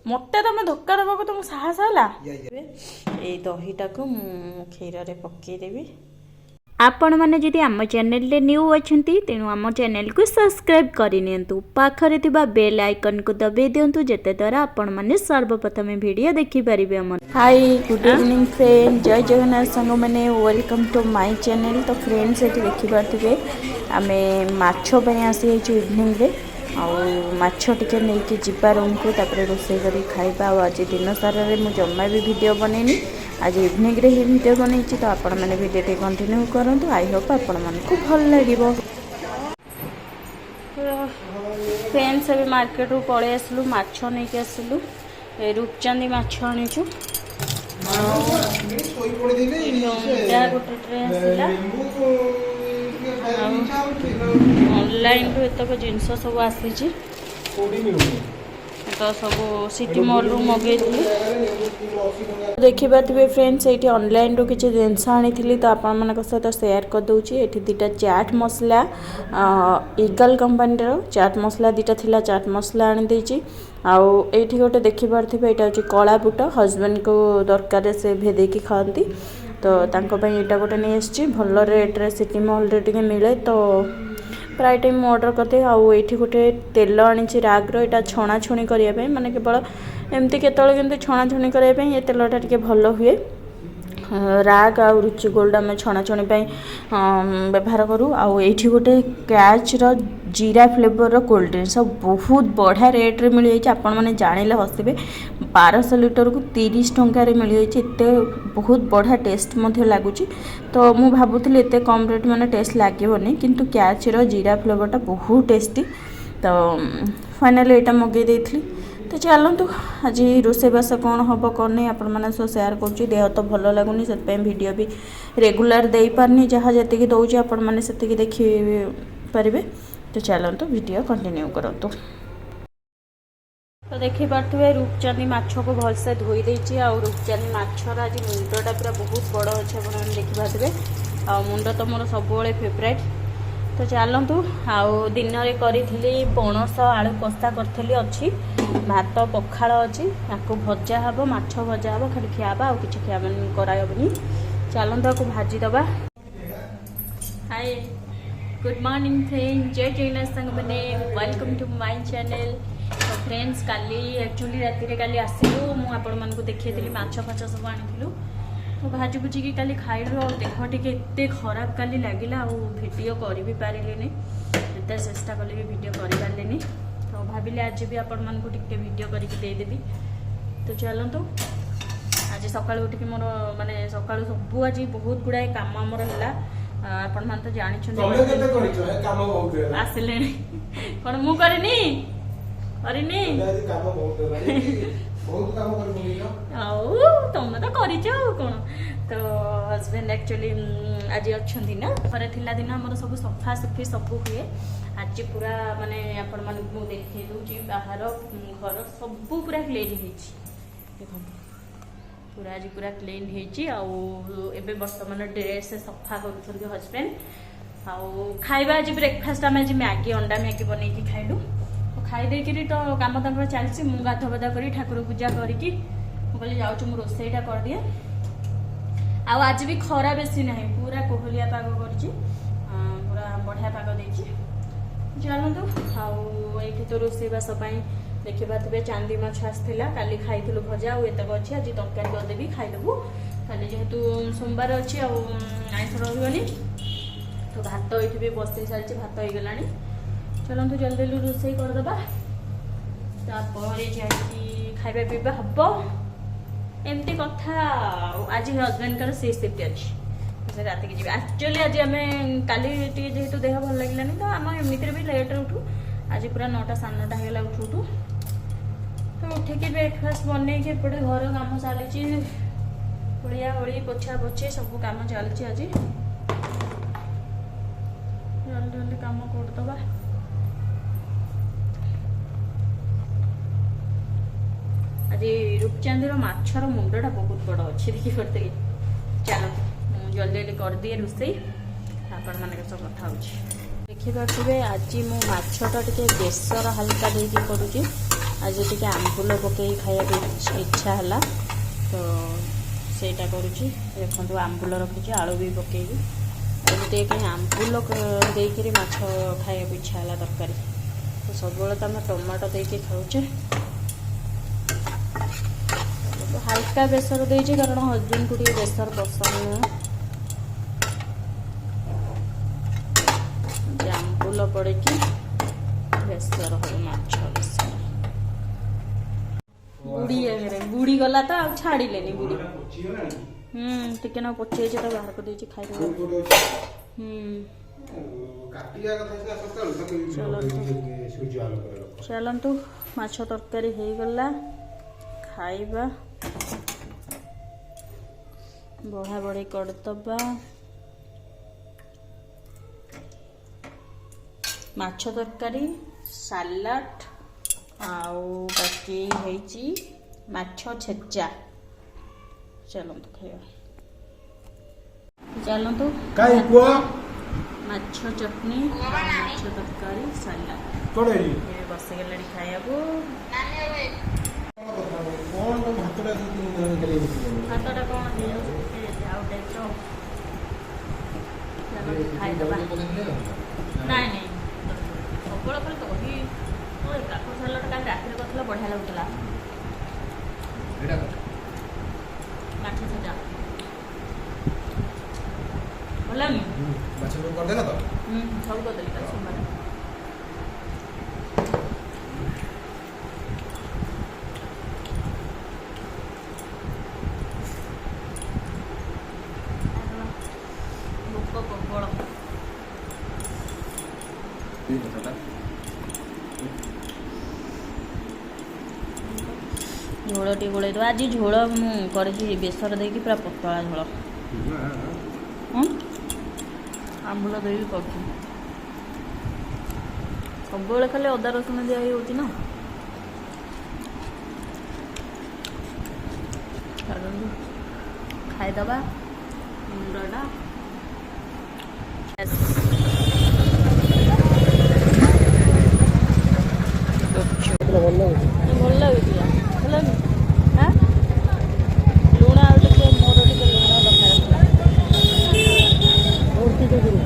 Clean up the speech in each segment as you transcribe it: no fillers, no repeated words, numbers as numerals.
मते तुम धोखा देवाक तुम साहस है ये दहीटा को क्षीर में पकईदेवी। आपण मैंने जदि आम चैनल रे न्यू अच्छी तेणु आम चैनल को सब्सक्राइब करनी पाखरे थिबा बेल आइकन को दबे दिंतु जेते द्वारा आपण मैंने सर्वप्रथम वीडियो देखि परिबे। हमर हाय गुड इवनिंग फ्रेंड, जय जगन्नाथ संग मैंने वेलकम टू माय चैनल। तो फ्रेंड्स ये देखि पार्थिबे आमे माछो पई आसी इवनिंग रे माछ टिके नहीं कि जीवा रूम को तापर रोषे करी खाइबा। आज दिन सारा रे मु जम्मा भी वीडियो बनैनी, आज इवनिंग रे ही वीडियो बनई। तो आपण मैंने वीडियो टे कंटिन्यू करंतु, आई होप आपण मानकु भल लागिबो। फ्रेंड्स अभी मार्केट रू पळे आसलु, माछ नहीं के आसलु, रूपचांदी माछ आनिछु। गोटे ट्रे आसला ऑनलाइन रू एतक जिनस सब आसी तो सब सिटी मॉल रू मगे देखी पारे फ्रेंड्स। ये ऑनलाइन रू किसी जिनस आनी तो आपण मान सहित सेयार कर दूची। ये दुटा चाट मसला ईगल कंपनी चाट मसला दुटा थिला, चाट मसला आनी देची। आउ एठी गोटे देखि पारथिबे एटा होची कला बुट, हस्बैंड को दरकार से भेदे की खाती तो तांको पई एटा गोटे नहीं आछि। भल रेट रे सिटी मॉल रे टिके मिले तो प्राय टाइम ऑर्डर करते। आउ एठी गोटे तेल आनी राग्र, यहाँ छणा छुणी करने माने केवल एमती केतले छणा छुणी करने ये तेलटा टिके भल हुए। राग आ रुचि गोल्ड आम छणाछुणी व्यवहार करूँ। आउ एठी गोटे कैच रो जीरा फ्लेवर रो कोल्ड ड्रिंक्स बहुत बढ़िया रेट रे मिल जाए। आपण मैंने जानिले हसबे 1200 लीटर को 30 टंका रे मिल जाए। एते बहुत बढ़िया टेस्ट मध्य लगुच। तो मु भाबुथि एते कम रेट माने टेस्ट लागेबनी, किंतु कैच रो जीरा फ्लेवरटा बहुत टेस्टी। तो फाइनली एटा मगे देथली। तो चलतु आज रोषेबास कौन हम कौन नहीं आपण मैंने सब सेयार करुँच। देह तो भल लगुनि से वीडियो भी रेगुलर दे पारनी, जहाँ जी दौर आपण मैंने से देखिपारे। तो चलतु वीडियो कंटिन्यू करतु। तो देखी पारे रूपचांदी माछ को भलसे धोई देछि। आ रूपचांदी माछर आज मुंडटा पूरा बहुत बड़ अच्छे आप देखी पारे। आ मुंड तो मोर सब फेवरेट। तो चलतु आउ दिन में करी पणस आलू कषा करी अच्छी, भात पखाड़ अच्छी, आपको भजा हम, माछ भजा हम, खाली खियाबा आ कि खियाबनी कराबनी। चलतु आपको भाजीदबा। हाय गुड मॉर्निंग फ्रेंड, जय जगन्नाथ संग मैंने वेलकम टू माय चैनल। तो फ्रेंड्स काली एक्चुअली राति काली आसलु मुझे देखी माछ फाछ सब आनी तो भाजी भुजिकी काली खाइलु। देह टे खराब काली लगिला वीडियो कर भी पारे, एत चेष्टा कले भी वीडियो कर पारे। तो भाविले आज भी आपण मन को टिके वीडियो करके देदेवी। तो चलतु आज सकाळु उठिक मोर माने सकाळु सब आज बहुत गुड़ाए काम आमर है। आपण मान तो जानि आसिले कौन मु करनी करनी तुम तो कर कौन। तो हस्बैंड एक्चुअली आज अच्छा ना घरे थिला दिन आम सब सफा सफी सब हुए। आज पूरा माने आपण मान देखे दूची बाहर घर सब पूरा क्लीन हो पूरा आज पूरा क्लीन होबे। बर्तमान ड्रेस सफा कर हस्बैंड। आउ खाइबा आज ब्रेकफास्ट आम आज मैगी अंडा मैगी बनई खाइलु। खाई तो कम तक चलती मु गाधा बाधा कर ठाकुर पूजा करके कहली जाऊँ रोसईटा कर दिए। आज भी खरा बेसी ना पूरा कोहलिया पाग कर पूरा बढ़िया पाग दे। चलतु आईठी तो रोषेबास देखी पारे चांदी माछ आसाला काली खाई भजा आतक अच्छी। आज तरकारी करदेवी खाईदेबू खाली जेहेतु सोमवार अच्छी आईष रही। तो भात ये भी बसई सारी भात हो गला। चलतु जल्दी जल्दी रोषे करदे खाइबा पीवा हम एमती कथा। आज हस्बैंड का सी शिफ्ट अच्छी रात की जी। एक्चुअली आज आम काली जेहेतु देह भल लगे तो आम एमती भी लेट उठू। आज पूरा 9टा 9:30 होगा उठू उठू। तो उठिकी ब्रेकफास्ट बनई एपटे घर कम चली ओलिया ओली पोछा पोछी सब कम चलती। आज जल्दी जल्दी कम करदबा। आज रूपचांदी माछर मुंडटा बहुत बड़ अच्छी देखी करते। चलते जल्दी जल्दी कर दिए रोषे आपण मान सब कथा देखी पारे। आज मो माछटा टे बेसर हल्का देकी करुँची आज टी आंबुल पकई खाया इच्छा है तो सेटा करुँची। देखो आंबुल रखी आलू भी पकईबी एमती कहीं आंबुल देकर माछ खाया इच्छा है तरकारी तो सब तो आम टमाटो देके खाऊचे तो हल्का बेसर देजी कारण हजबैंड को टे बेसर पसंद नुह आंबुल पड़े बेसर हो माछ बेसर बुड़ी गला तो आ छाड़िले बुड़ी टिके ना पचे तो बाहर को देछि खाइ चलतु माछ तरकारी हो गला खाइबा बड़ा बड़ी करदबा माछ तरकारी सालाड आउ बाकी होइची माछ छेचा चलतु खाइबा चलतु माछ चटनी माछ तरकारी सालाड बस गला खाया भातटा कौन खाईदबा नाई नाई सब खाली दही काकुड़ सालाड का रात कर बढ़िया लगुला माछ छेचा भल सब करदेली कल सोमवार झोल टी गोल आज झोल मुझे बेसर देकी पूरा पतला झोल आंबुल दे कर सब खाली अदा रसुण दिया ना खाईदबा मुंडा भल लगे भल हाँ लुण आ मोर टे लुण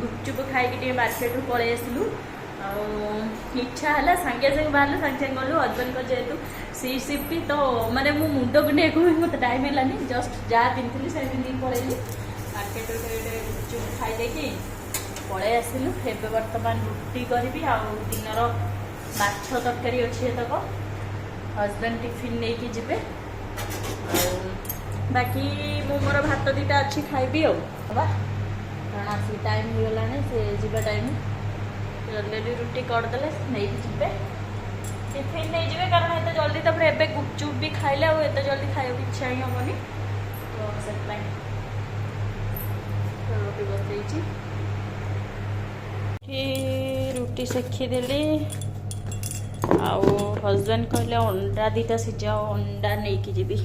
गुपचुप खाई मार्केट पलि आसलु इच्छा है सागे सागे बाहर सागे सागे गलु हजबैंड को जेहेतु सी सिफ्टी तो माने मो मुंड गुंडे मत टाइम है जस्ट जहाँ पिंधि से पिंधि पलैली मार्केट गुपचुप खाई पलि आसलु एवं बर्तमान रुटी करी आनर माछ तरकारी अच्छे तक हजबैंड टिफिन नहीं कि जीवे बाकी मो मोर भात दीटा अच्छी खाइबी कारण आसिक टाइम हो गला से जीवा टाइम जल्दी रुटी करदे नहीं जी टिफिन नहीं जी कारण एत जल्दी तब एवं गुपचुप भी खाइले एत जल्दी खाया इच्छा ही हेनी तो से रुटी बसई रुटी सेखीदेली आउ हजबैंड कहले अंडा दीटा सिझाओ अंडा नहीं कि जीवी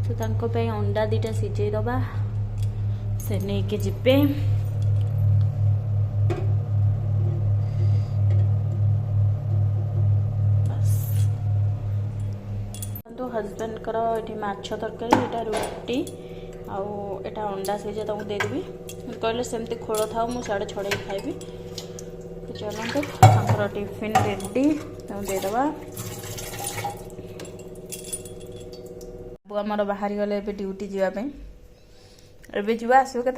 तो तांको पे अंडा दीटा सिझे दबा से नहीं के जीवे तो हजबैंड कर ये माछ तरकारी एटा रुटी आउ एटा अंडा सिझा तुमको देदेवी कहले सेमती खोल था मुझे साढ़े छड़े खाइबी तो चलते टिफिन रेडी देदबा आमर बाहर गले ड्यूटी जावाई एवं जा आसो के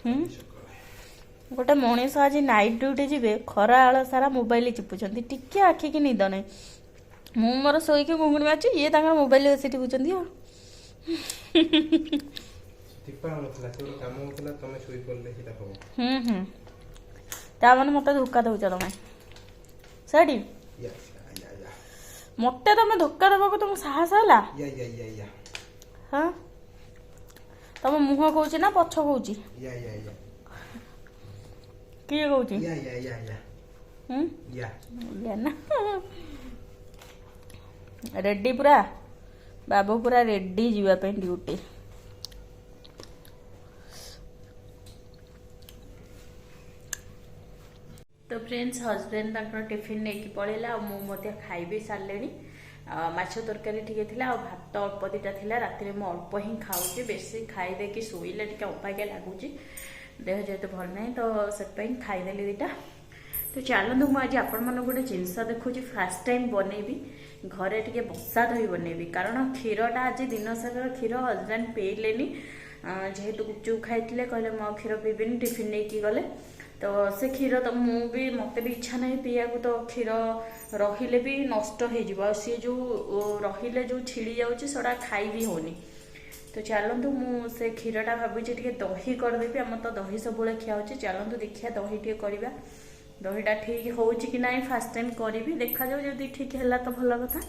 गोटे मनीष आज नाइट ड्यूटी जीवे खरा आड़ सारा मोबाइल चिपुंट टिके आखि की निद ना मु मोर शोक घुंगुणी मार्च ये मोबाइल बस टिपुंट ताने मत धोखा दौच तुम सही मत तुम धोखा देवा तुम साहस है हाँ तुम मुह कौच ना पछ कौच किए कौच ना रेडी पूरा बाबू पूरा रेडी जीवाई ड्यूटी तो फ्रेंड्स हजबैंड टिफिन नहीं पड़ेगा मुझे खाई भी सारे माछ तरकारी टी भात अल्प दीटा थी रात में अल्प ही खाऊँ बेसी खाईदे कि शोले टे अपाकिया लगुच देह जेहतु भल ना तो से खाईदेली दीटा तो चलते मुझे आपण मन गोटे जिनस देखुची फास्ट टाइम बनैबी घरे टे बसा दही बनैबी कारण क्षीरटा आज दिन सारा क्षीर हजबैंड पेलेनी जेहेतु गुपचुप खाई कहले मो क्षीर पीबीनी टिफिन नहीं गले तो से क्षीर तो मुझे मत भी इच्छा नहीं पीया तो क्षीर रहिले भी नष्ट हो सी जो रहिले जो छिड़ी जाटा खाई भी होनी तो चलतु मुझे क्षीरटा भावी टे दही करदेवी आम तो दही सब खिया चलतु देखिए दही टे करवा दहीटा ठीक हो कि ना फास्ट टाइम करी देखा जाऊ जब ठीक है तो भल कथा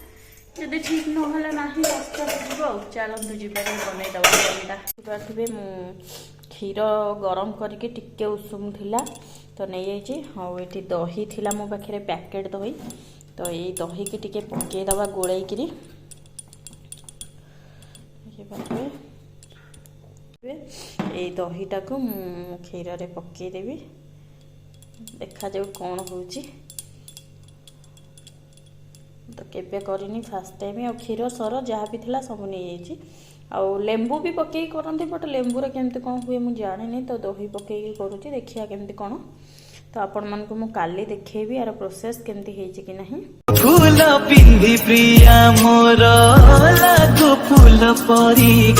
जब ठीक ना ना कष्ट हो चलतु जी बनईदे दहीटा थे मु क्षीर गरम करके टिके उषुम थिला तो नहीं जाइए हाँ ये दही थिला मो पाखे पैकेट दही तो ये दही की टिके पकईदबा गोलैकि ये दहीटा को क्षीर रे पकईदेवी देखा जाऊ कौन हो तो केबे करनी फास्ट टाइम आ क्षीर सर जहाँ भी थिला सब नहीं जाइए आउ लेंबू भी पकई करते बट लेंबूर केमती कौन हुए मुझे जानी तो दही पकईकी करुँची देखिया केमती कौन तो आपण मन को मु काली देखेबी यार प्रोसेस केमती हेछि कि नहीं फूल पिंदी प्रिया मोर लागो फूल परी